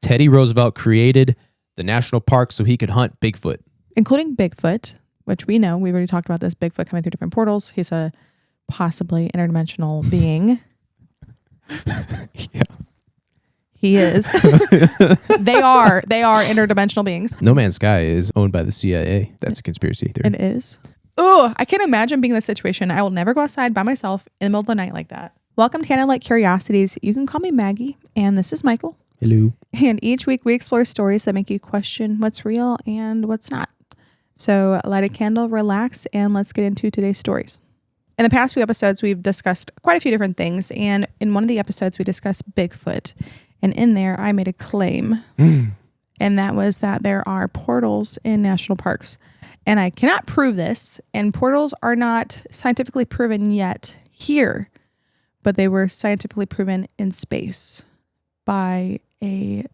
Teddy Roosevelt created the national park so he could hunt Bigfoot. Including Bigfoot, which we know, we've already talked about this, Bigfoot coming through different portals. He's a possibly interdimensional being. Yeah. He is. They are interdimensional beings. No Man's Sky is owned by the CIA. That's a conspiracy theory. It is. Oh, I can't imagine being in this situation. I will never go outside by myself in the middle of the night like that. Welcome to Candlelight Curiosities. You can call me Maggie, and this is Michael. Hello. And each week we explore stories that make you question what's real and what's not. So light a candle, relax, and let's get into today's stories. In the past few episodes, we've discussed quite a few different things. And in one of the episodes, we discussed Bigfoot. And in there, I made a claim. And that was that there are portals in national parks. And I cannot prove this. And portals are not scientifically proven yet here. But they were scientifically proven in space by a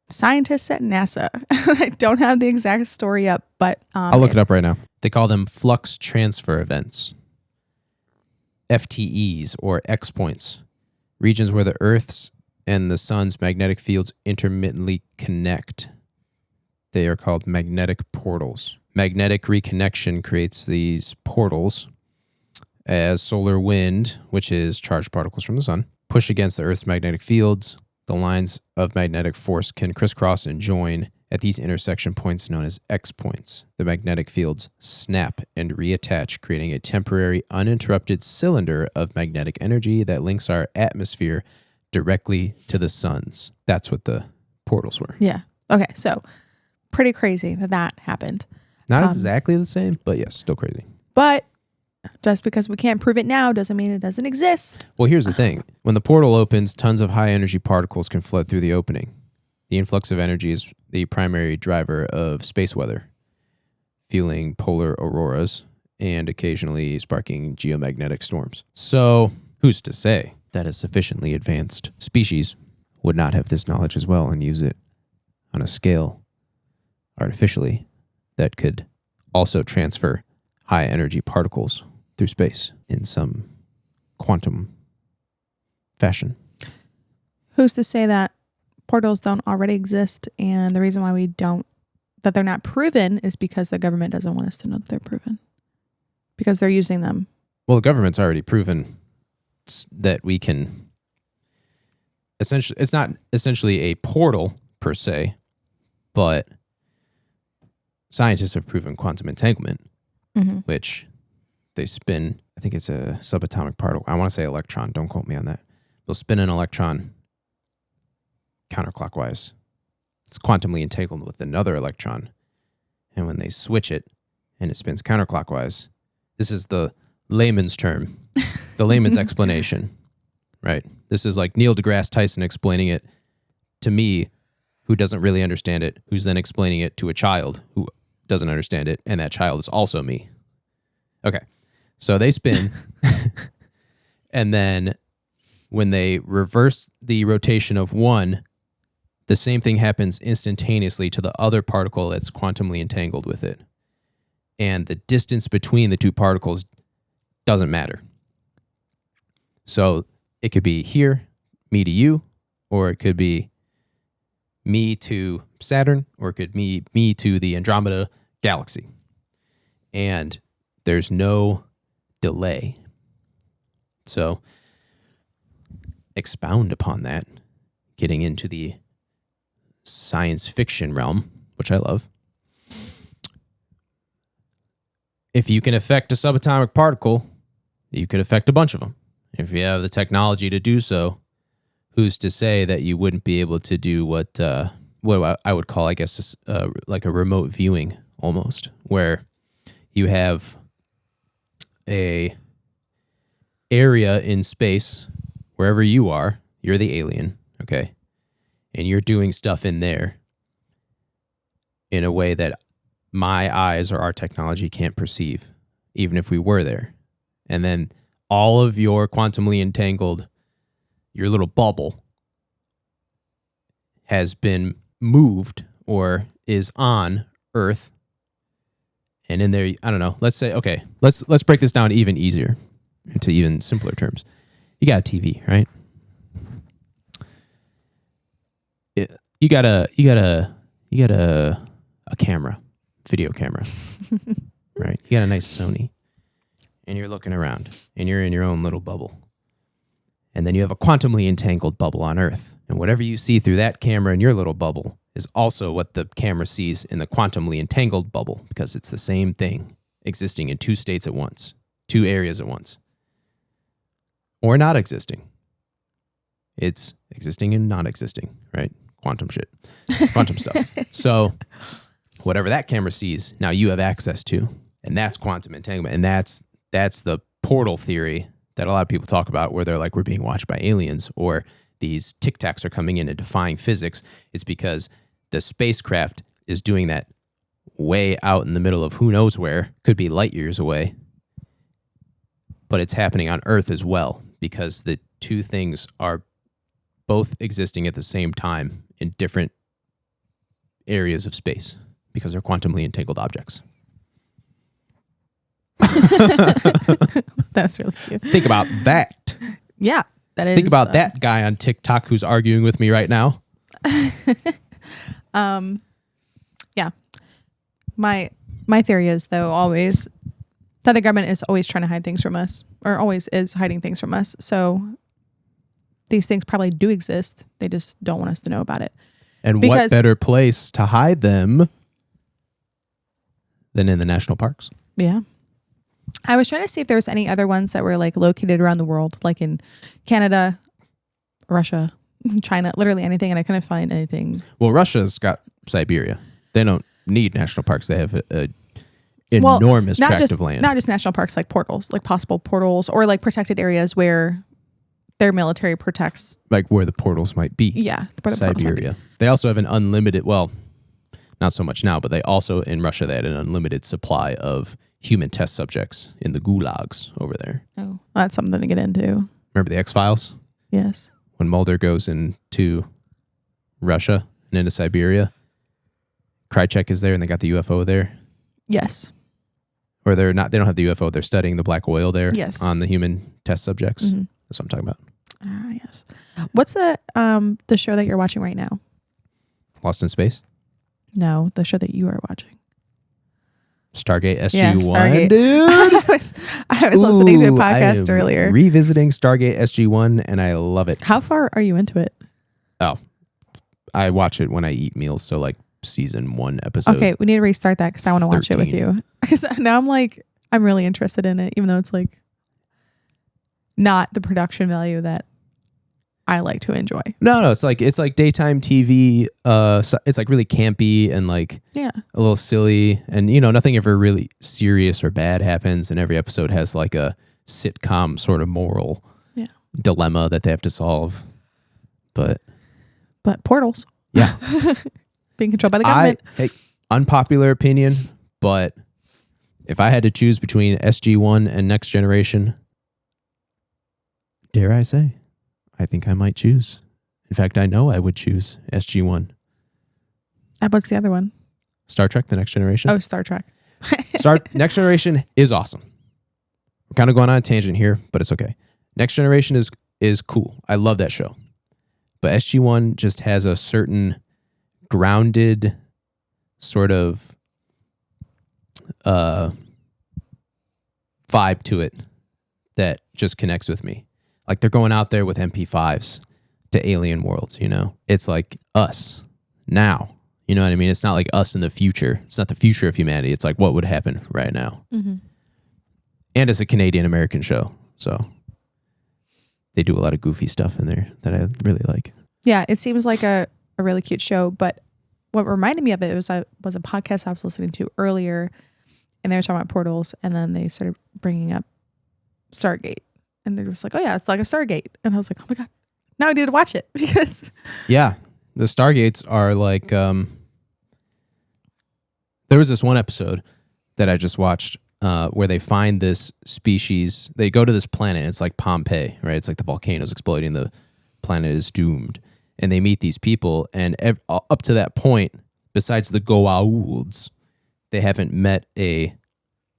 scientist at NASA. I don't have the exact story up, but I'll look it up right now. They call them flux transfer events, FTEs or X points, regions where the Earth's and the sun's magnetic fields intermittently connect. They are called magnetic portals. Magnetic reconnection creates these portals as solar wind, which is charged particles from the sun, push against the Earth's magnetic fields. The lines of magnetic force can crisscross and join at these intersection points known as X points. The magnetic fields snap and reattach, creating a temporary, uninterrupted cylinder of magnetic energy that links our atmosphere directly to the sun's. That's what the portals were. Yeah. Okay. So pretty crazy that happened. Not exactly the same, but yes, still crazy. But just because we can't prove it now doesn't mean it doesn't exist. Well, here's the thing. When the portal opens, tons of high-energy particles can flood through the opening. The influx of energy is the primary driver of space weather, fueling polar auroras and occasionally sparking geomagnetic storms. So, who's to say that a sufficiently advanced species would not have this knowledge as well and use it on a scale artificially that could also transfer high-energy particles through space in some quantum fashion. Who's to say that portals don't already exist, and the reason why that they're not proven is because the government doesn't want us to know that they're proven, because they're using them. Well, the government's already proven that we can essentially, it's not essentially a portal per se, but scientists have proven quantum entanglement, which they spin, I think it's a subatomic particle. I want to say electron. Don't quote me on that. They'll spin an electron counterclockwise. It's quantumly entangled with another electron. And when they switch it and it spins counterclockwise, this is the layman's term, the layman's explanation, right? This is like Neil deGrasse Tyson explaining it to me, who doesn't really understand it, who's then explaining it to a child who doesn't understand it, and that child is also me. Okay, so they spin, and then when they reverse the rotation of one, the same thing happens instantaneously to the other particle that's quantumly entangled with it. And the distance between the two particles doesn't matter. So it could be here, me to you, or it could be me to Saturn, or it could be me to the Andromeda galaxy. And there's no delay. So expound upon that, getting into the science fiction realm, which I love. If you can affect a subatomic particle, you could affect a bunch of them. If you have the technology to do so, who's to say that you wouldn't be able to do what I would call, I guess, like a remote viewing almost, where you have a area in space, wherever you are, you're the alien, okay? And you're doing stuff in there in a way that my eyes or our technology can't perceive, even if we were there. And then all of your quantumly entangled, your little bubble has been moved or is on Earth. And in there, I don't know, let's say, okay, let's break this down even easier into even simpler terms. You got a TV, right? you got a camera, video camera, right? You got a nice Sony, and you're looking around, and you're in your own little bubble. And then you have a quantumly entangled bubble on Earth. And whatever you see through that camera in your little bubble is also what the camera sees in the quantumly entangled bubble, because it's the same thing existing in two states at once, two areas at once. Or not existing. It's existing and not existing, right? Quantum shit. Quantum stuff. So whatever that camera sees, now you have access to. And that's quantum entanglement. And that's the portal theory that a lot of people talk about, where they're like, we're being watched by aliens, or these tic tacs are coming in and defying physics. It's because the spacecraft is doing that way out in the middle of who knows where, could be light years away, but it's happening on Earth as well, because the two things are both existing at the same time in different areas of space, because they're quantumly entangled objects. That was really cute. Think about that. Yeah, that is. Think about that guy on TikTok who's arguing with me right now. Yeah. My theory is, though, always that the government is always trying to hide things from us, or always is hiding things from us. So these things probably do exist. They just don't want us to know about it. And what better place to hide them than in the national parks? Yeah. I was trying to see if there was any other ones that were like located around the world, like in Canada, Russia, China, literally anything. And I couldn't find anything. Well, Russia's got Siberia. They don't need national parks. They have a enormous tract of land. Not just national parks, like portals, like possible portals, or like protected areas where their military protects. Like where the portals might be. Yeah. Siberia. They also have an unlimited, well, not so much now, but they also, in Russia, they had an unlimited supply of human test subjects in the gulags over there. Oh, that's something to get into. Remember the X-Files? Yes. When Mulder goes into Russia and into Siberia, Krychek is there and they got the UFO there. Yes. Or they don't have the UFO, they're studying the black oil there. Yes. On the human test subjects. Mm-hmm. That's what I'm talking about. Yes. What's the show that you're watching right now? Lost in Space? No, the show that you are watching. Stargate SG-1, yeah, Stargate. dude. I was listening to a podcast earlier. Revisiting Stargate SG-1, and I love it. How far are you into it? Oh, I watch it when I eat meals, so like season 1 episode. Okay, we need to restart that because I want to watch 13. it with you. Because now I'm really interested in it, even though it's like not the production value that I like to enjoy. No, it's like daytime TV. So it's like really campy and like a little silly, and nothing ever really serious or bad happens, and every episode has like a sitcom sort of moral dilemma that they have to solve. But portals, yeah, being controlled by the government. Unpopular opinion, but if I had to choose between SG-1 and Next Generation, dare I say, I think I might choose. In fact, I know I would choose SG-1. What's the other one? Star Trek: The Next Generation. Oh, Star Trek. Next Generation is awesome. We're kind of going on a tangent here, but it's okay. Next Generation is cool. I love that show. But SG-1 just has a certain grounded sort of vibe to it that just connects with me. Like they're going out there with MP5s to alien worlds, It's like us now. You know what I mean? It's not like us in the future. It's not the future of humanity. It's like what would happen right now. Mm-hmm. And it's a Canadian-American show, so they do a lot of goofy stuff in there that I really like. Yeah, it seems like a really cute show, but what reminded me of it was a podcast I was listening to earlier, and they were talking about portals, and then they started bringing up Stargate. And they're just like, oh yeah, it's like a Stargate. And I was like, oh my God, now I need to watch it because. Yeah, the Stargates are like, there was this one episode that I just watched where they find this species. They go to this planet. It's like Pompeii, right? It's like the volcanoes exploding. The planet is doomed. And they meet these people. And up to that point, besides the Goa'ulds, they haven't met a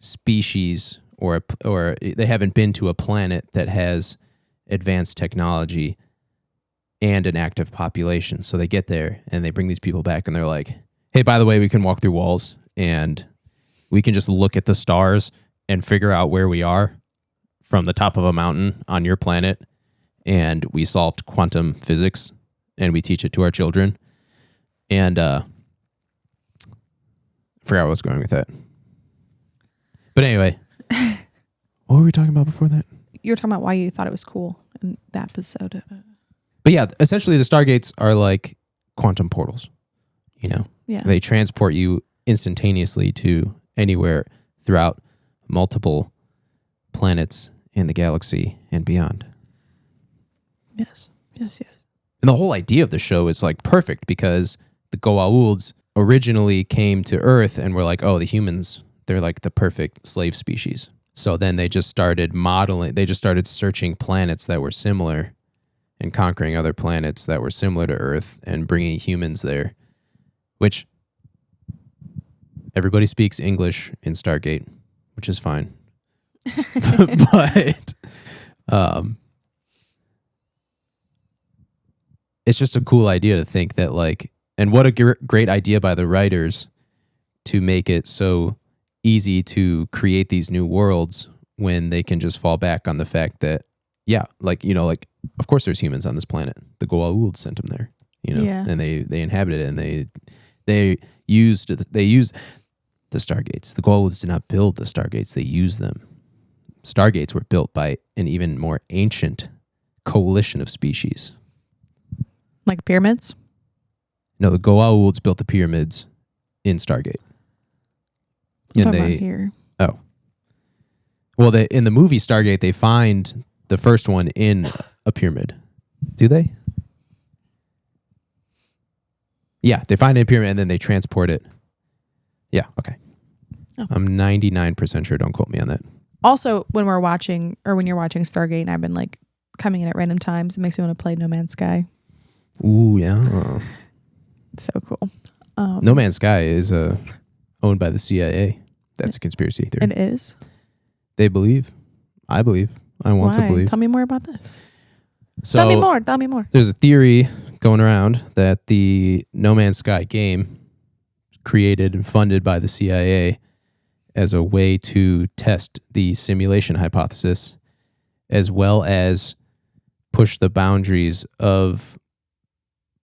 species or they haven't been to a planet that has advanced technology and an active population. So they get there and they bring these people back and they're like, hey, by the way, we can walk through walls and we can just look at the stars and figure out where we are from the top of a mountain on your planet. And we solved quantum physics and we teach it to our children. And I forgot where I was going with that. But anyway, what were we talking about before that? You were talking about why you thought it was cool in that episode. But yeah, essentially the Stargates are like quantum portals. You know, Yeah. They transport you instantaneously to anywhere throughout multiple planets in the galaxy and beyond. Yes. And the whole idea of the show is like perfect because the Goa'ulds originally came to Earth and were like, oh, the humans, they're like the perfect slave species. So then they just started searching planets that were similar and conquering other planets that were similar to Earth and bringing humans there, which everybody speaks English in Stargate, which is fine. But it's just a cool idea to think that like, and what a great idea by the writers to make it so easy to create these new worlds when they can just fall back on the fact that, yeah, like, you know, like, of course there's humans on this planet. The Goa'uld sent them there, you know, Yeah. and they inhabited it and they used the Stargates. The Goa'ulds did not build the Stargates. They used them. Stargates were built by an even more ancient coalition of species. Like the pyramids? No, the Goa'ulds built the pyramids in Stargate. I'm And talking about here. Oh. Well, in the movie Stargate, they find the first one in a pyramid. Do they? Yeah, they find it in a pyramid and then they transport it. Yeah, okay. Oh. I'm 99% sure. Don't quote me on that. Also, when you're watching Stargate, and I've been like coming in at random times, it makes me want to play No Man's Sky. Ooh, yeah. It's so cool. No Man's Sky is owned by the CIA. That's a conspiracy theory. It is? They believe. I believe. I want Why? to believe. Tell me more about this. So, Tell me more. There's a theory going around that the No Man's Sky game created and funded by the CIA as a way to test the simulation hypothesis as well as push the boundaries of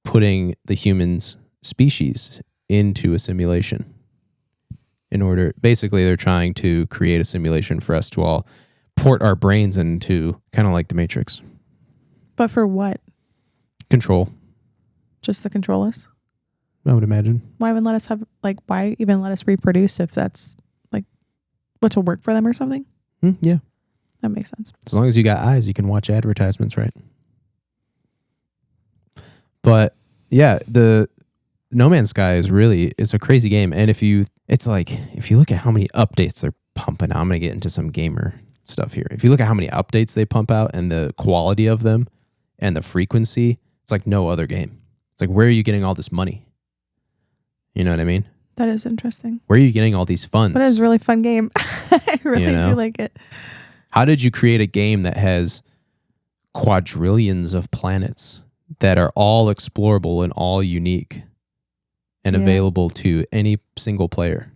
putting the human's species into a simulation. Basically they're trying to create a simulation for us to all port our brains into, kind of like the Matrix. But for what? Control, Just to control us? I would imagine. Why even let us reproduce if that's like what will work for them or something? Yeah. That makes sense. As long as you got eyes, you can watch advertisements, right? But yeah, the No Man's Sky it's a crazy game. And if you look at how many updates they're pumping out, I'm going to get into some gamer stuff here. If you look at how many updates they pump out and the quality of them and the frequency, it's like no other game. It's like, where are you getting all this money? You know what I mean? That is interesting. Where are you getting all these funds? But it was a really fun game. I really do like it. How did you create a game that has quadrillions of planets that are all explorable and all unique and available to any single player?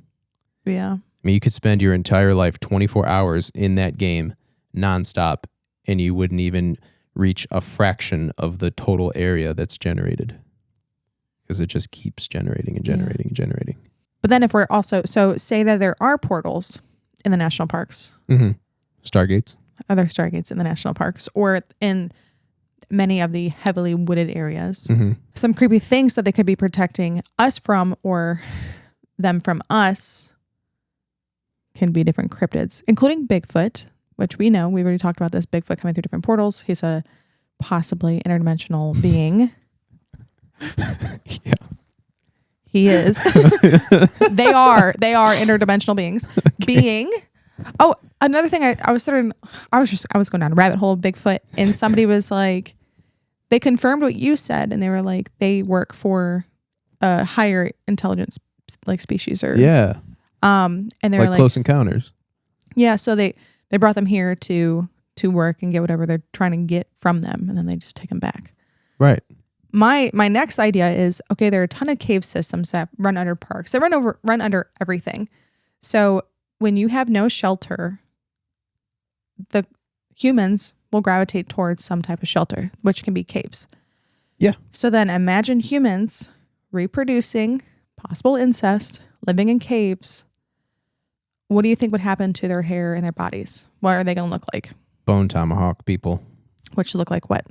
Yeah. I mean, you could spend your entire life, 24 hours in that game nonstop, and you wouldn't even reach a fraction of the total area that's generated because it just keeps generating and generating and generating. But then if we're also, so say that there are portals in the national parks. Mm-hmm. Stargates. Other Stargates in the national parks or in many of the heavily wooded areas. Mm-hmm. Some creepy things that they could be protecting us from or them from us can be different cryptids, including Bigfoot, which we know. We've already talked about this. Bigfoot coming through different portals. He's a possibly interdimensional being. Yeah. He is. They are interdimensional beings. Okay. Oh, another thing I was going down a rabbit hole of Bigfoot, and somebody was like, they confirmed what you said, and they were like, they work for a higher intelligence like species or and they were like Close Encounters. Yeah, so they brought them here to work and get whatever they're trying to get from them, and then they just take them back. Right. My next idea is, okay, there are a ton of cave systems that run under parks. They run under everything. So when you have no shelter, the humans will gravitate towards some type of shelter, which can be caves. Yeah. So then imagine humans reproducing, possible incest, living in caves. What do you think would happen to their hair and their bodies? What are they going to look like? Bone tomahawk people. Which look like what?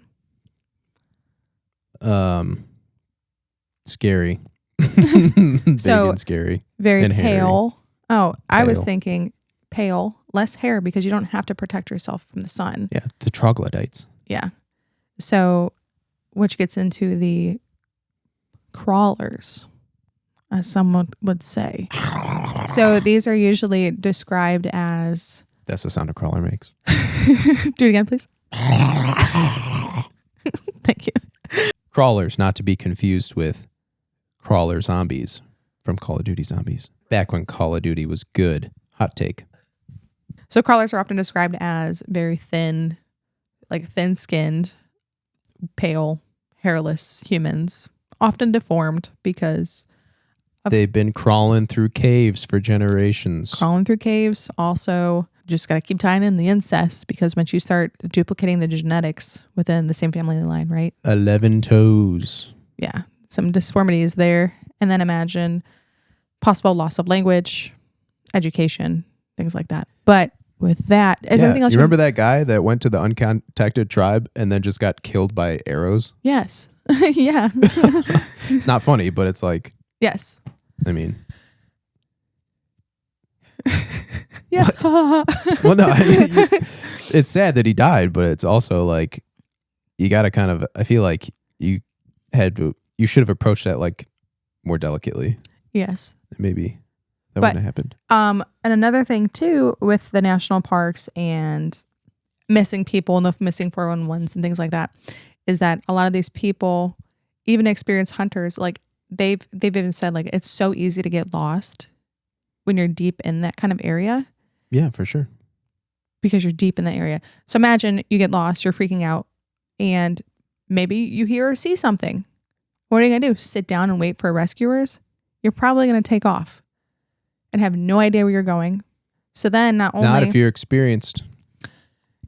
Scary. Big So, and scary. Very and hairy. pale. Oh, I was Pale. thinking pale, less hair because you don't have to protect yourself from the sun. Yeah, the troglodytes. Yeah. So, which gets into the crawlers, as someone would say. So these are usually described as... That's the sound a crawler makes. Do it again, please. Thank you. Crawlers, not to be confused with crawler zombies from Call of Duty Zombies. Back when Call of Duty was good. Hot take. So crawlers are often described as very thin, like thin-skinned, pale, hairless humans, often deformed because they've been crawling through caves for generations. Crawling through caves. Also, just got to keep tying in the incest because once you start duplicating the genetics within the same family line, right? 11 toes. Yeah. Some disformities there. And then imagine possible loss of language, education, things like that. But with that, is there anything else? You remember that guy that went to the uncontacted tribe and then just got killed by arrows? Yes. Yeah. It's not funny, but it's like, yes. I mean. Yes. Well, no, I mean, it's sad that he died, but it's also like, you got to kind of, I feel like you should have approached that like more delicately. Yes. Maybe that wouldn't have happened. And another thing too, with the national parks and missing people and the missing 411s and things like that, is that a lot of these people, even experienced hunters, like they've even said like it's so easy to get lost when you're deep in that kind of area. Yeah, for sure. Because you're deep in the area. So imagine you get lost, you're freaking out, and maybe you hear or see something. What are you going to do? Sit down and wait for rescuers? You're probably going to take off and have no idea where you're going. So then not if you're experienced.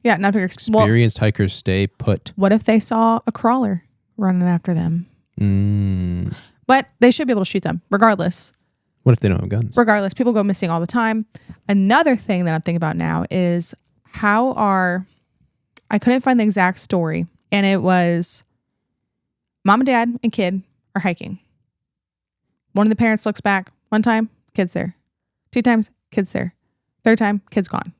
Yeah, not if you're experienced. Hikers stay put. What if they saw a crawler running after them? But they should be able to shoot them regardless. What if they don't have guns? Regardless, people go missing all the time. Another thing that I'm thinking about now is I couldn't find the exact story, and it was mom and dad and kid are hiking. One of the parents looks back. One time, kid's there. 2 times, kid's there. 3rd time, kid's gone.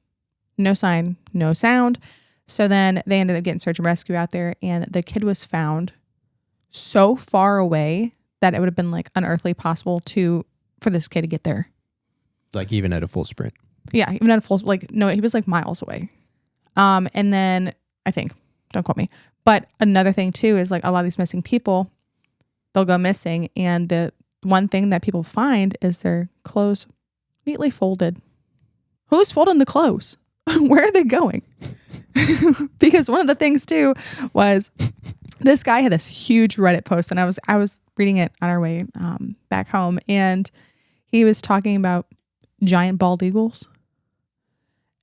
No sign, no sound. So then they ended up getting search and rescue out there, and the kid was found so far away that it would have been like unearthly possible for this kid to get there. Like even at a full sprint. Yeah, even at a full, like, no, he was like miles away. And then I think, don't quote me, but another thing too is like a lot of these missing people, they'll go missing, and the one thing that people find is their clothes neatly folded. Who's folding the clothes? Where are they going? Because one of the things too was this guy had this huge Reddit post, and I was reading it on our way back home, and he was talking about giant bald eagles.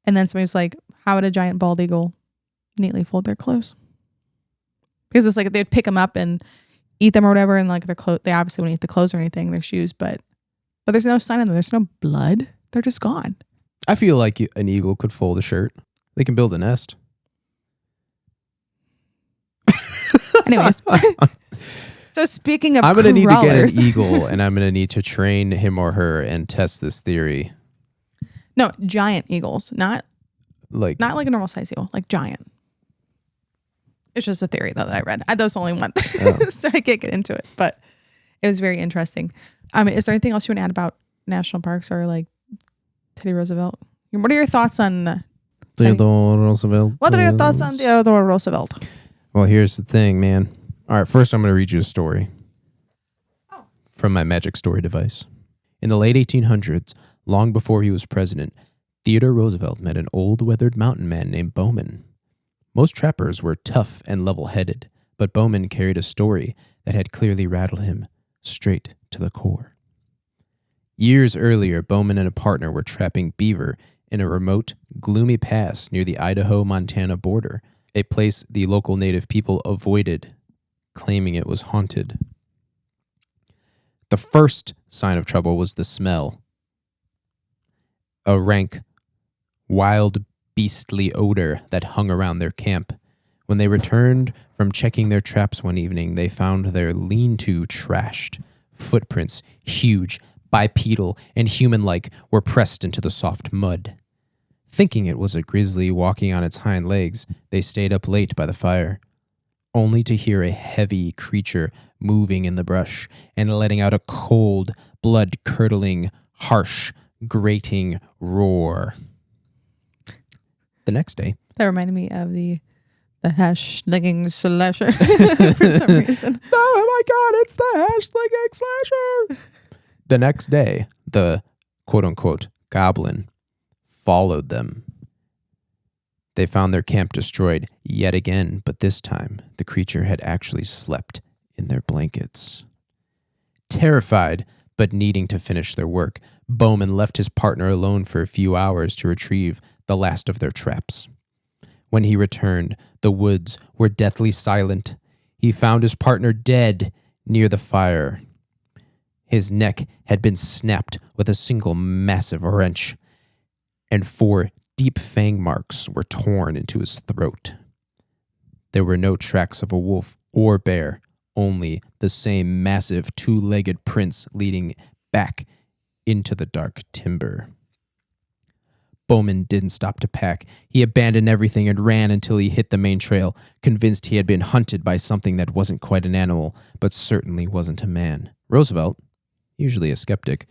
And then somebody was like, how would a giant bald eagle neatly fold their clothes? Because it's like they'd pick them up and eat them or whatever, and like their clothes, they obviously wouldn't eat the clothes or anything, their shoes, but there's no sign of them. There's no blood. They're just gone. I feel like an eagle could fold a shirt. They can build a nest. Anyways. So speaking of I'm going to need to get crawlers. an eagle, and I'm going to need to train him or her and test this theory. No, giant eagles, not like a normal size eagle, like giant. It's just a theory though that I read. That was the only one. So I can't get into it, but it was very interesting. Is there anything else you want to add about national parks or like Teddy Roosevelt? What are your thoughts on Theodore Roosevelt? What are your thoughts on Theodore Roosevelt? Well, here's the thing, man. All right, first I'm going to read you a story from my magic story device. In the late 1800s, long before he was president, Theodore Roosevelt met an old, weathered mountain man named Bowman. Most trappers were tough and level-headed, but Bowman carried a story that had clearly rattled him straight to the core. Years earlier, Bowman and a partner were trapping beaver in a remote, gloomy pass near the Idaho-Montana border, a place the local native people avoided, claiming it was haunted. The first sign of trouble was the smell. A rank, wild, beastly odor that hung around their camp. When they returned from checking their traps one evening, they found their lean-to trashed. Footprints, huge, bipedal, and human-like, were pressed into the soft mud. Thinking it was a grizzly walking on its hind legs, they stayed up late by the fire, only to hear a heavy creature moving in the brush and letting out a cold, blood-curdling, harsh, grating roar. The next day... That reminded me of the hash-slinging slasher for some reason. Oh my God, it's the hash-slinging slasher! The next day, the quote-unquote goblin followed them. They found their camp destroyed yet again, but this time the creature had actually slept in their blankets. Terrified, but needing to finish their work, Bowman left his partner alone for a few hours to retrieve the last of their traps. When he returned, the woods were deathly silent. He found his partner dead near the fire. His neck had been snapped with a single massive wrench, and 4 deep fang marks were torn into his throat. There were no tracks of a wolf or bear, only the same massive 2-legged prints leading back into the dark timber. Bowman didn't stop to pack. He abandoned everything and ran until he hit the main trail, convinced he had been hunted by something that wasn't quite an animal, but certainly wasn't a man. Roosevelt, usually a skeptic,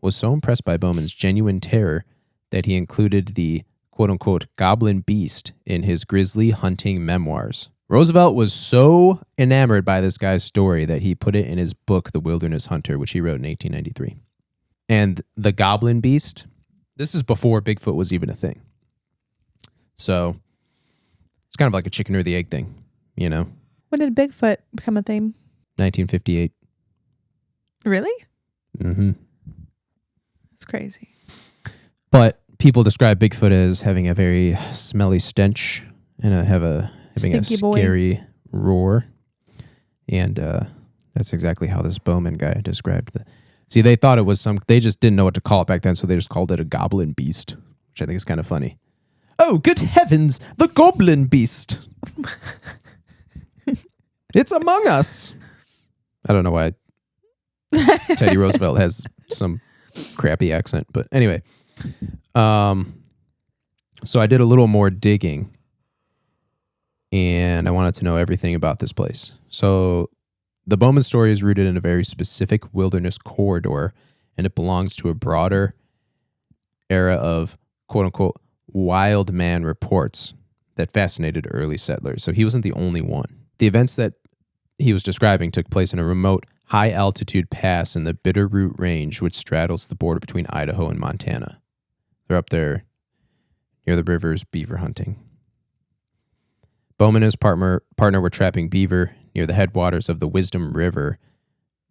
was so impressed by Bowman's genuine terror that he included the quote-unquote goblin beast in his grizzly hunting memoirs. Roosevelt was so enamored by this guy's story that he put it in his book, The Wilderness Hunter, which he wrote in 1893. And the goblin beast, this is before Bigfoot was even a thing. So it's kind of like a chicken or the egg thing, you know? When did Bigfoot become a thing? 1958. Really? Mm-hmm. That's crazy. But people describe Bigfoot as having a very smelly stench and having a Stinky boy. scary roar. And that's exactly how this Bowman guy described it. See, they thought it was they just didn't know what to call it back then, so they just called it a goblin beast, which I think is kind of funny. Oh, good heavens, the goblin beast. It's among us. I don't know why Teddy Roosevelt has some crappy accent, but anyway. So I did a little more digging, and I wanted to know everything about this place. So the Bowman story is rooted in a very specific wilderness corridor, and it belongs to a broader era of quote-unquote wild man reports that fascinated early settlers. So he wasn't the only one. The events that he was describing took place in a remote, high-altitude pass in the Bitterroot Range, which straddles the border between Idaho and Montana. They're up there near the rivers beaver hunting. Bowman and his partner were trapping beaver near the headwaters of the Wisdom River,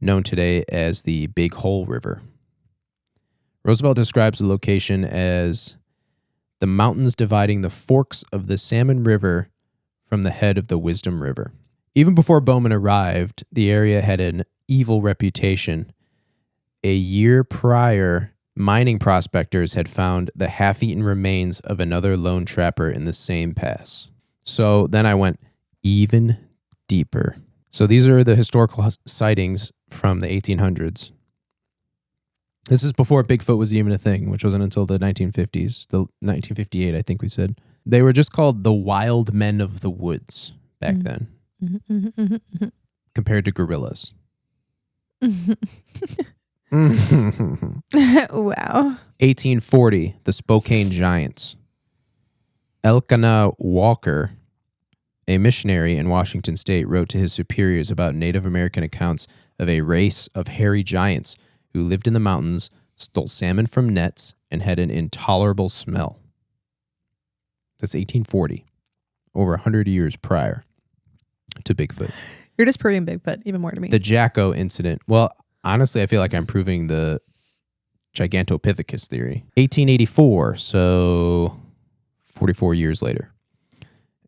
known today as the Big Hole River. Roosevelt describes the location as the mountains dividing the forks of the Salmon River from the head of the Wisdom River. Even before Bowman arrived, the area had an evil reputation. A year prior, mining prospectors had found the half-eaten remains of another lone trapper in the same pass. So then I went even deeper. So these are the historical sightings from the 1800s. This is before Bigfoot was even a thing, which wasn't until the 1950s, the 1958, I think we said. They were just called the wild men of the woods back then, compared to gorillas. Wow. 1840, the Spokane Giants. Elkanah Walker, a missionary in Washington State, wrote to his superiors about Native American accounts of a race of hairy giants who lived in the mountains, stole salmon from nets, and had an intolerable smell. That's 1840, over 100 years prior. to Bigfoot. You're just proving Bigfoot even more to me. The Jacko incident. Well, honestly, I feel like I'm proving the Gigantopithecus theory. 1884, so 44 years later.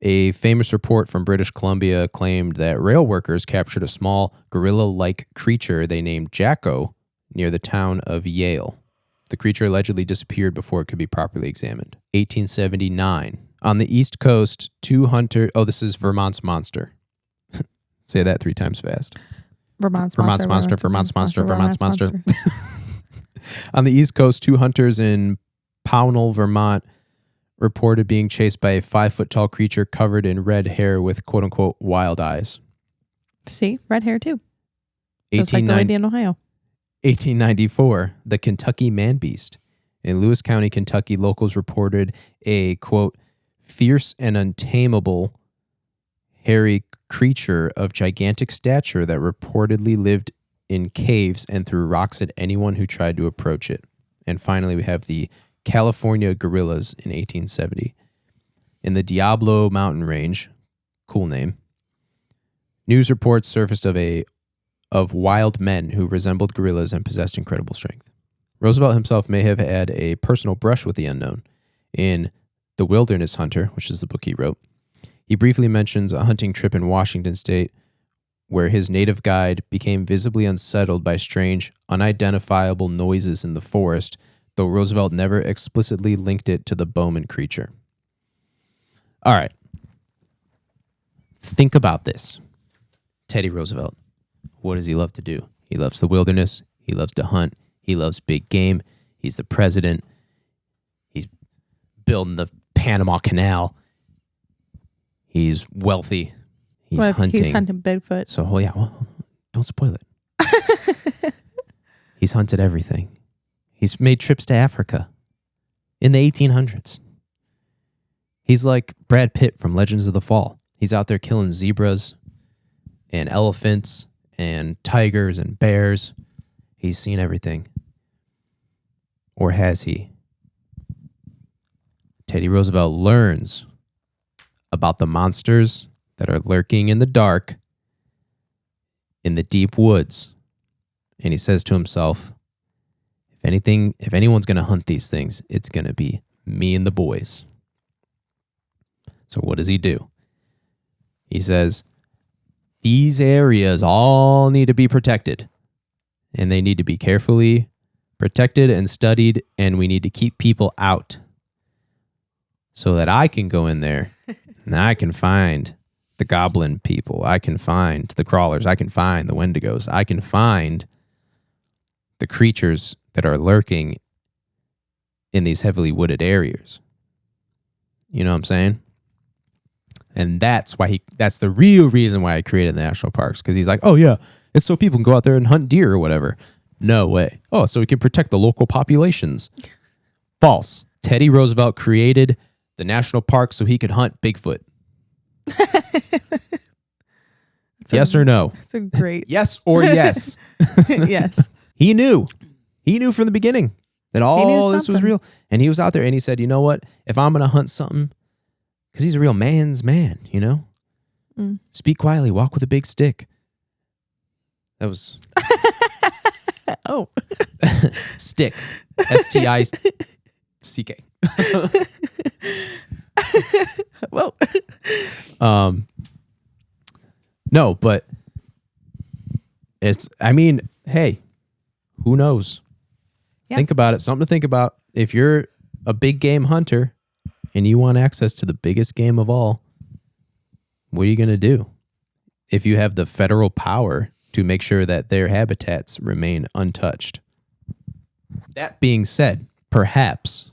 A famous report from British Columbia claimed that rail workers captured a small gorilla-like creature they named Jacko near the town of Yale. The creature allegedly disappeared before it could be properly examined. 1879. On the East Coast, two hunters... Oh, this is Vermont's monster. Say that 3 times fast. Vermont's monster. On the East Coast, 2 hunters in Pownell, Vermont, reported being chased by a 5-foot-tall creature covered in red hair with quote-unquote wild eyes. See? Red hair, too. Just like the lady in Ohio. 1894, the Kentucky man-beast. In Lewis County, Kentucky, locals reported a, quote, fierce and untamable hairy creature of gigantic stature that reportedly lived in caves and threw rocks at anyone who tried to approach it. And finally, we have the California gorillas in 1870. In the Diablo mountain range, cool name, news reports surfaced of wild men who resembled gorillas and possessed incredible strength. Roosevelt himself may have had a personal brush with the unknown. In The Wilderness Hunter, which is the book he wrote, he briefly mentions a hunting trip in Washington state where his native guide became visibly unsettled by strange, unidentifiable noises in the forest, though Roosevelt never explicitly linked it to the Bowman creature. All right. Think about this. Teddy Roosevelt. What does he love to do? He loves the wilderness. He loves to hunt. He loves big game. He's the president. He's building the Panama Canal. He's wealthy. He's hunting. He's hunting Bigfoot. So, oh yeah, well, don't spoil it. He's hunted everything. He's made trips to Africa in the 1800s. He's like Brad Pitt from Legends of the Fall. He's out there killing zebras and elephants and tigers and bears. He's seen everything. Or has he? Teddy Roosevelt learns about the monsters that are lurking in the dark in the deep woods. And he says to himself, if anyone's going to hunt these things, it's going to be me and the boys. So what does he do? He says, these areas all need to be protected. And they need to be carefully protected and studied, and we need to keep people out so that I can go in there and I can find the goblin people. I can find the crawlers. I can find the wendigos. I can find the creatures that are lurking in these heavily wooded areas. You know what I'm saying? And that's the real reason why I created the national parks. Because he's like, oh yeah, it's so people can go out there and hunt deer or whatever. No way. Oh, so we can protect the local populations. False. Teddy Roosevelt created the national park so he could hunt Bigfoot. Yes or no? That's a great. Yes or yes. Yes. He knew from the beginning that all this was real. And he was out there and he said, you know what? If I'm going to hunt something, because he's a real man's man, you know? Speak quietly, walk with a big stick. That was... Oh. Stick. S-T-I-C-K. Whoa. No, but hey, who knows? Yeah. Think about it. Something to think about. If you're a big game hunter and you want access to the biggest game of all, what are you going to do? If you have the federal power to make sure that their habitats remain untouched. That being said, perhaps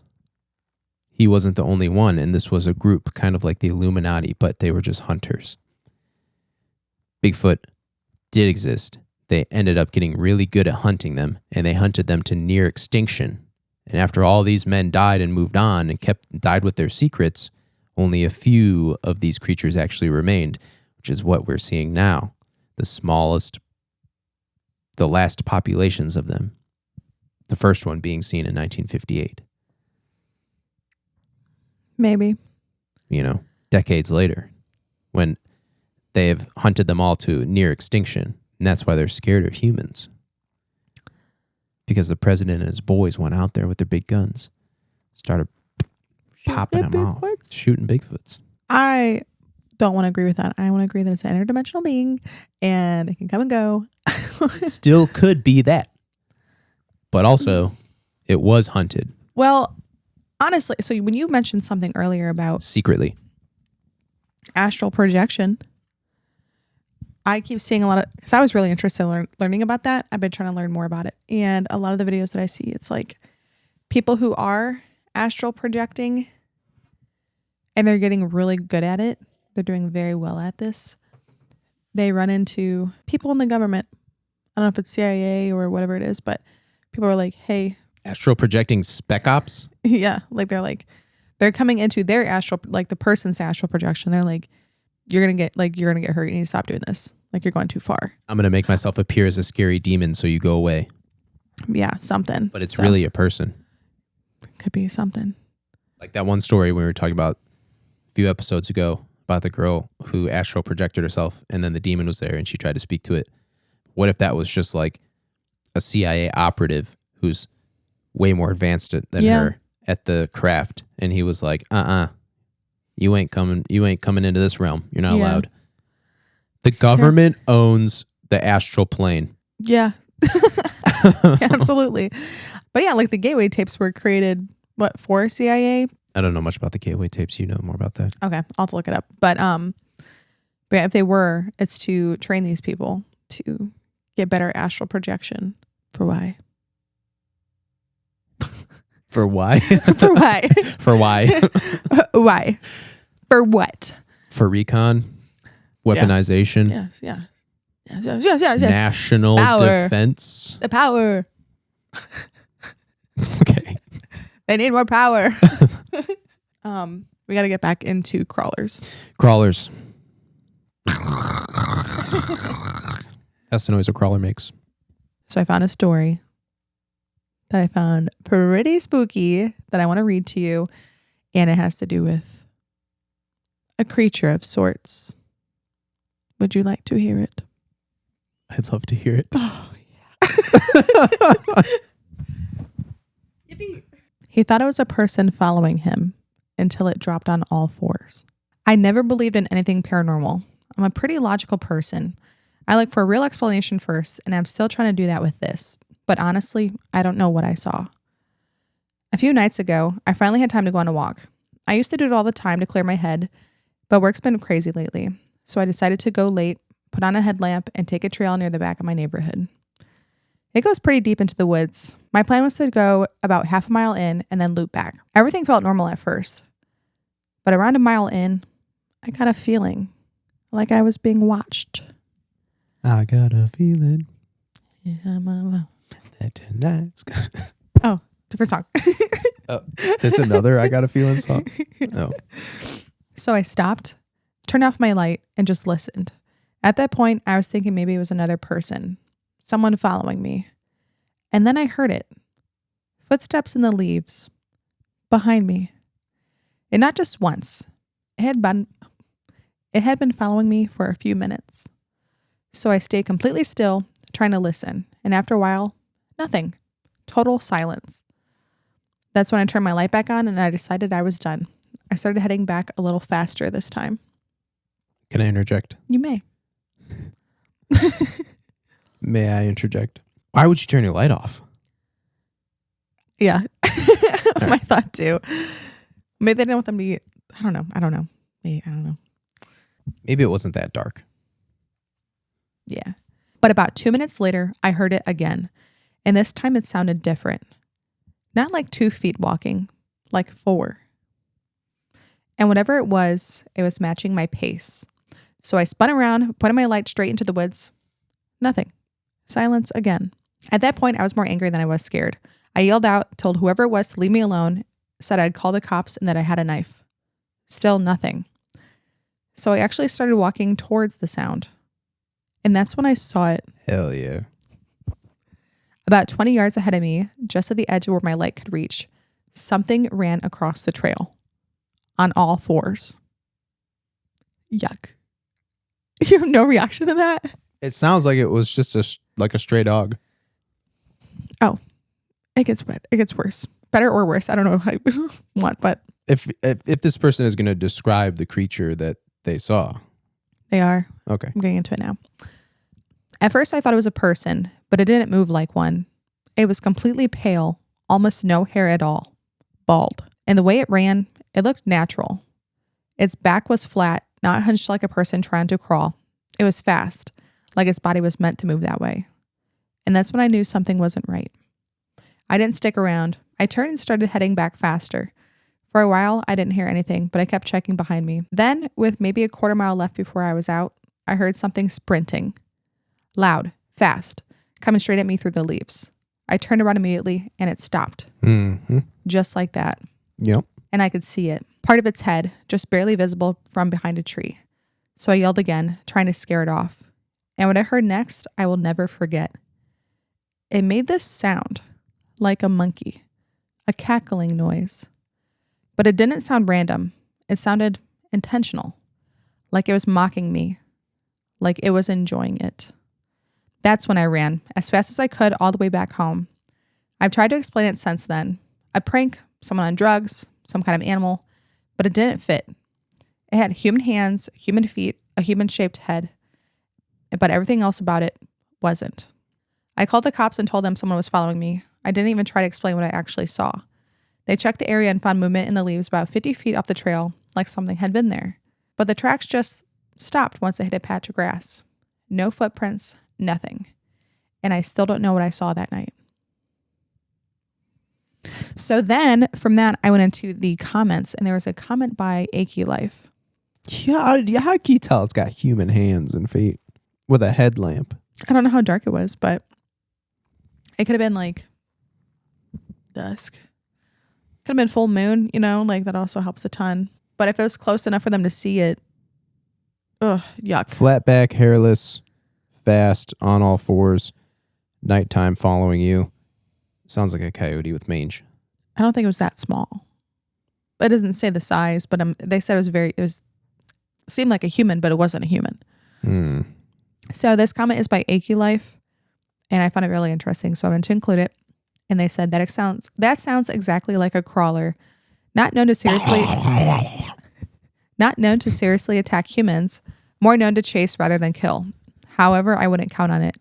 he wasn't the only one, and this was a group kind of like the Illuminati, but they were just hunters. Bigfoot did exist. They ended up getting really good at hunting them, and they hunted them to near extinction. And after all these men died and moved on and died with their secrets, only a few of these creatures actually remained, which is what we're seeing now. The last populations of them. The first one being seen in 1958. Maybe. Decades later, when they've hunted them all to near extinction. And that's why they're scared of humans. Because the president and his boys went out there with their big guns, started popping them off, shooting Bigfoots. I don't want to agree with that. I want to agree that it's an interdimensional being and it can come and go. It still could be that. But also, it was hunted. Well, honestly, so when you mentioned something earlier about secretly astral projection, I keep seeing a lot of, because I was really interested in learning about that. I've been trying to learn more about it. And a lot of the videos that I see, it's like people who are astral projecting and they're getting really good at it. They're doing very well at this. They run into people in the government. I don't know if it's CIA or whatever it is, but people are like, hey. Astral projecting spec ops? Yeah. Like they're coming into their astral, like the person's astral projection. They're like, you're going to get hurt. You need to stop doing this. Like you're going too far. I'm going to make myself appear as a scary demon so you go away. Yeah, something. But it's really a person. Could be something. Like that one story we were talking about a few episodes ago about the girl who astral projected herself and then the demon was there and she tried to speak to it. What if that was just like a CIA operative who's way more advanced than her at the craft, and he was like, you ain't coming into this realm. You're not allowed. The government owns the astral plane. Yeah. Absolutely. But yeah, like the gateway tapes were created, for CIA? I don't know much about the gateway tapes. You know more about that. Okay. I'll have to look it up. But yeah, if they were, it's to train these people to get better astral projection. For why? For why? For why? For why? Why? For what? For recon, weaponization. Yes. National defense. The power. Okay. They need more power. We got to get back into crawlers. Crawlers. That's the noise a crawler makes. So I found a story that I found pretty spooky that I want to read to you. And it has to do with a creature of sorts. Would you like to hear it? I'd love to hear it. Oh, yeah. Yippee. He thought it was a person following him until it dropped on all fours. I never believed in anything paranormal. I'm a pretty logical person. I look for a real explanation first, and I'm still trying to do that with this. But honestly, I don't know what I saw. A few nights ago, I finally had time to go on a walk. I used to do it all the time to clear my head, but work's been crazy lately. So I decided to go late, put on a headlamp, and take a trail near the back of my neighborhood. It goes pretty deep into the woods. My plan was to go about half a mile in and then loop back. Everything felt normal at first. But around a mile in, I got a feeling like I was being watched. I got a feeling that tonight's Oh, different song. Oh, there's another I got a feeling song. Oh. So I stopped, turned off my light, and just listened. At that point, I was thinking maybe it was another person, someone following me. And then I heard it. Footsteps in the leaves behind me. And not just once. It had been following me for a few minutes. So I stayed completely still, trying to listen. And after a while, nothing. Total silence. That's when I turned my light back on and I decided I was done. I started heading back a little faster this time. Can I interject? You may. May I interject? Why would you turn your light off? Yeah. My thought too. Maybe they didn't want them to get, I don't know. Maybe, I don't know. Maybe it wasn't that dark. Yeah. But about 2 minutes later, I heard it again. And this time it sounded different. Not like 2 feet walking, like 4. And whatever it was matching my pace. So I spun around, putting my light straight into the woods. Nothing. Silence again. At that point, I was more angry than I was scared. I yelled out, told whoever it was to leave me alone, said I'd call the cops and that I had a knife. Still nothing. So I actually started walking towards the sound. And that's when I saw it. Hell yeah. About 20 yards ahead of me, just at the edge of where my light could reach, something ran across the trail. On all 4s. Yuck. You have no reaction to that? It sounds like it was just like a stray dog. Oh, it gets bad. It gets worse. Better or worse. I don't know how you want, but If this person is going to describe the creature that they saw. they are. Okay. I'm getting into it now. At first, I thought it was a person, but it didn't move like one. It was completely pale, almost no hair at all, bald. And the way it ran, it looked natural. Its back was flat, not hunched like a person trying to crawl. It was fast, like its body was meant to move that way. And that's when I knew something wasn't right. I didn't stick around. I turned and started heading back faster. For a while, I didn't hear anything, but I kept checking behind me. Then, with maybe a quarter mile left before I was out, I heard something sprinting. Loud, fast, coming straight at me through the leaves. I turned around immediately, and it stopped. Mm-hmm. Just like that. Yep. And I could see it. Part of its head, just barely visible from behind a tree. So I yelled again, trying to scare it off. And what I heard next, I will never forget. It made this sound, like a monkey, a cackling noise. But it didn't sound random. It sounded intentional, like it was mocking me, like it was enjoying it. That's when I ran, as fast as I could, all the way back home. I've tried to explain it since then. A prank, someone on drugs, some kind of animal, but it didn't fit. It had human hands, human feet, a human-shaped head, but everything else about it wasn't. I called the cops and told them someone was following me. I didn't even try to explain what I actually saw. They checked the area and found movement in the leaves about 50 feet off the trail, like something had been there. But the tracks just stopped once they hit a patch of grass. No footprints, nothing. And I still don't know what I saw that night. So then, from that, I went into the comments, and there was a comment by Achy Life. Yeah, how can you tell it's got human hands and feet with a headlamp? I don't know how dark it was, but it could have been like dusk. Could have been full moon, like that also helps a ton. But if it was close enough for them to see it, yuck. Flat back, hairless, fast, on all fours, nighttime following you. Sounds like a coyote with mange. I don't think it was that small. But it doesn't say the size, but they said it seemed like a human, but it wasn't a human. So this comment is by Achy Life, and I found it really interesting, so I wanted to include it. And they said that sounds exactly like a crawler, not known to seriously attack humans, more known to chase rather than kill. However, I wouldn't count on it.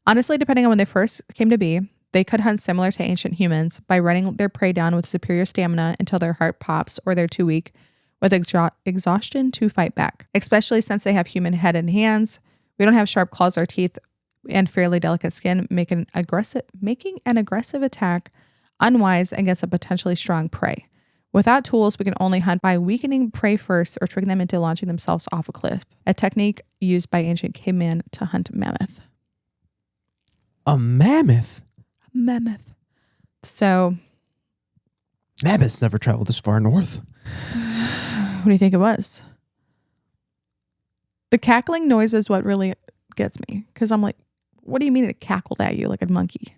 Honestly, depending on when they first came to be, they could hunt similar to ancient humans by running their prey down with superior stamina until their heart pops or they're too weak with exhaustion to fight back, especially since they have human head and hands. We don't have sharp claws or teeth and fairly delicate skin, making an aggressive attack unwise against a potentially strong prey. Without tools, we can only hunt by weakening prey first or tricking them into launching themselves off a cliff, a technique used by ancient caveman to hunt mammoth. A mammoth? Mammoth. So... mammoths never traveled this far north. What do you think it was? The cackling noise is what really gets me, because I'm like, what do you mean it cackled at you like a monkey?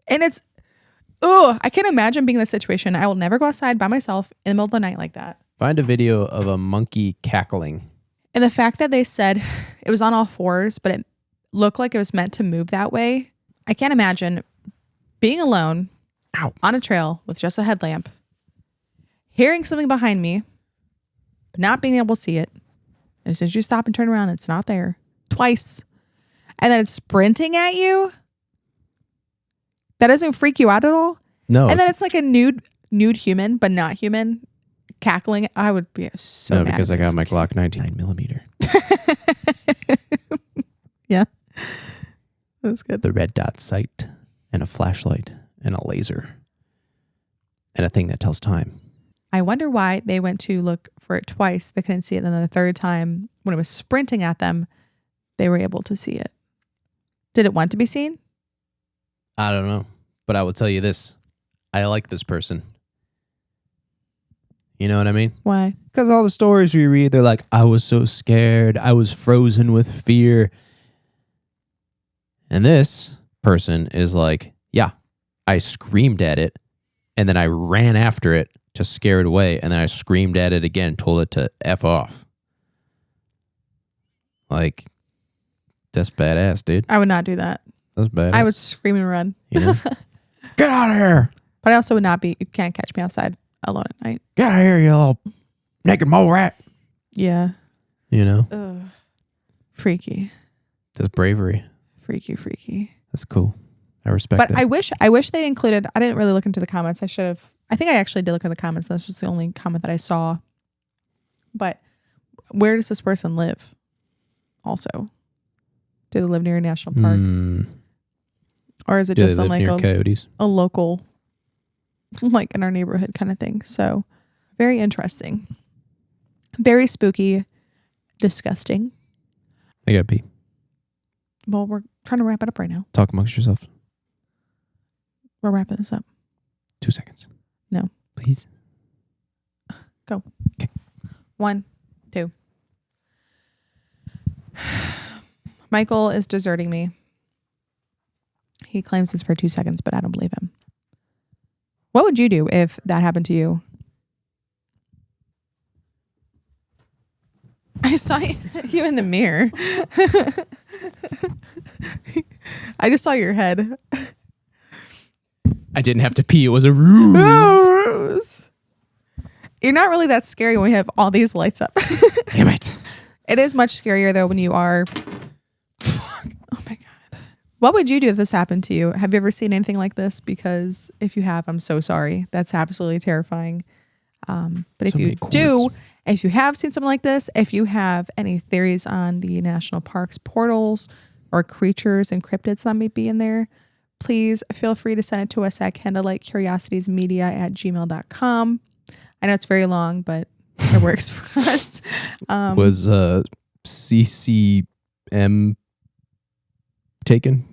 And I can't imagine being in this situation. I will never go outside by myself in the middle of the night like that. Find a video of a monkey cackling. And the fact that they said it was on all fours, but it looked like it was meant to move that way. I can't imagine being alone on a trail with just a headlamp, hearing something behind me, but not being able to see it. And as soon as you stop and turn around, it's not there twice. And then it's sprinting at you. That doesn't freak you out at all? No. And then it's like a nude human, but not human, cackling. I would be so mad. No, because I got my Glock 19mm. Yeah. That's good. The red dot sight and a flashlight and a laser and a thing that tells time. I wonder why they went to look for it twice. They couldn't see it. Then the third time, when it was sprinting at them, they were able to see it. Did it want to be seen? I don't know. But I will tell you this. I like this person. You know what I mean? Why? Because all the stories we read, they're like, I was so scared. I was frozen with fear. And this person is like, yeah, I screamed at it. And then I ran after it to scare it away. And then I screamed at it again, told it to F off. Like, that's badass, dude. I would not do that. That's badass. I would scream and run. You know? Get out of here. But I also would not be, you can't catch me outside alone at night. Get out of here, you little naked mole rat. Yeah. You know? Ugh. Freaky. That's bravery. Freaky. That's cool. I respect But that. I wish they included, I didn't really look into the comments. I should have, I think I actually did look at the comments. That's just the only comment that I saw. But where does this person live? Also, do they live near a national park? Or is it Do just they live on like near coyotes? a local, like in our neighborhood kind of thing? So very interesting. Very spooky, disgusting. I gotta pee. Well, we're trying to wrap it up right now. Talk amongst yourself. We're wrapping this up. 2 seconds. No. Please. Go. Okay. 1, 2. Michael is deserting me. He claims it's for 2 seconds, but I don't believe him. What would you do if that happened to you? I saw you in the mirror. I just saw your head. I didn't have to pee. It was a ruse. You're not really that scary when we have all these lights up. Damn it. It is much scarier though when you are. Fuck. Oh my God. What would you do if this happened to you? Have you ever seen anything like this? Because if you have, I'm so sorry. That's absolutely terrifying. But if you do, if you have seen something like this, if you have any theories on the national parks portals or creatures and cryptids that may be in there, please feel free to send it to us at candlelightcuriositiesmedia@gmail.com. I know it's very long, but it works for us. Was CCM taken?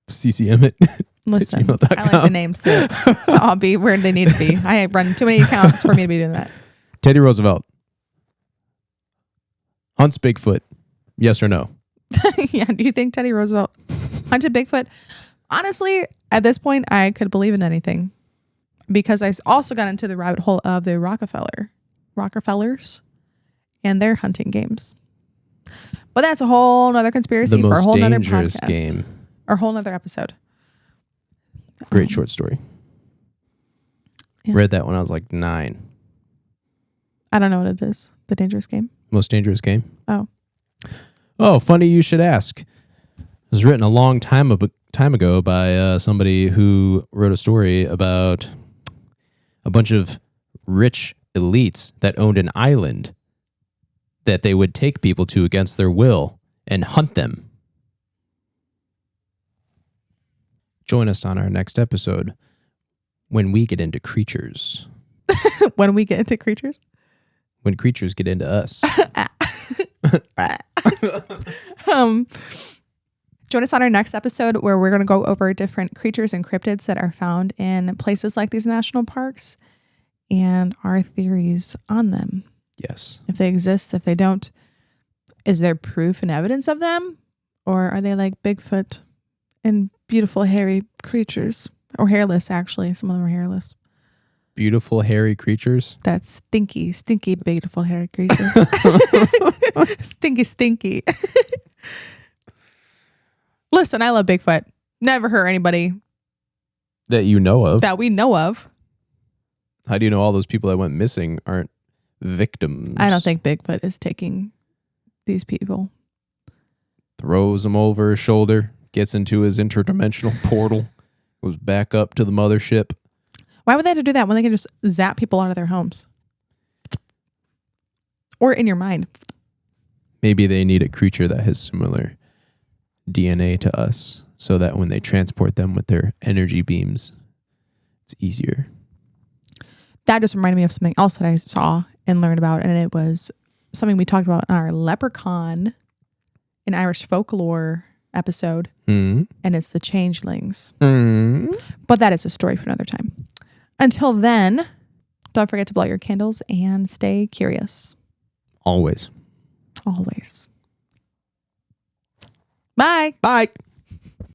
CCM it? Listen, gmail.com. I like the names to all be where they need to be. I run too many accounts for me to be doing that. Teddy Roosevelt hunts Bigfoot. Yes or no? Yeah. Do you think Teddy Roosevelt hunted Bigfoot? Honestly, at this point, I could believe in anything because I also got into the rabbit hole of the Rockefellers and their hunting games. But that's a whole nother conspiracy for a whole nother podcast game. or a whole nother episode. Great short story. Yeah. Read that when I was like 9. I don't know what it is. The Dangerous Game? Most Dangerous Game. Oh, funny you should ask. It was written a long time ago by somebody who wrote a story about a bunch of rich elites that owned an island that they would take people to against their will and hunt them. Join us on our next episode when we get into creatures. when we get into creatures? When creatures get into us. Join us on our next episode where we're going to go over different creatures and cryptids that are found in places like these national parks and our theories on them. Yes. If they exist, if they don't, is there proof and evidence of them? Or are they like Bigfoot and beautiful hairy creatures? Or hairless, actually. Some of them are hairless. Beautiful hairy creatures. That's stinky, beautiful hairy creatures. Stinky. Listen, I love Bigfoot. Never hurt anybody That you know of. that we know of. How do you know all those people that went missing aren't victims? I don't think Bigfoot is taking these people. Throws them over his shoulder, gets into his interdimensional portal, goes back up to the mothership. Why would they have to do that when they can just zap people out of their homes? Or in your mind. Maybe they need a creature that has similar DNA to us so that when they transport them with their energy beams, it's easier. That just reminded me of something else that I saw and learned about, and it was something we talked about in our Leprechaun in Irish folklore episode, and it's the changelings. But that is a story for another time. Until then, don't forget to blow out your candles and stay curious. Always. Always. Bye. Bye.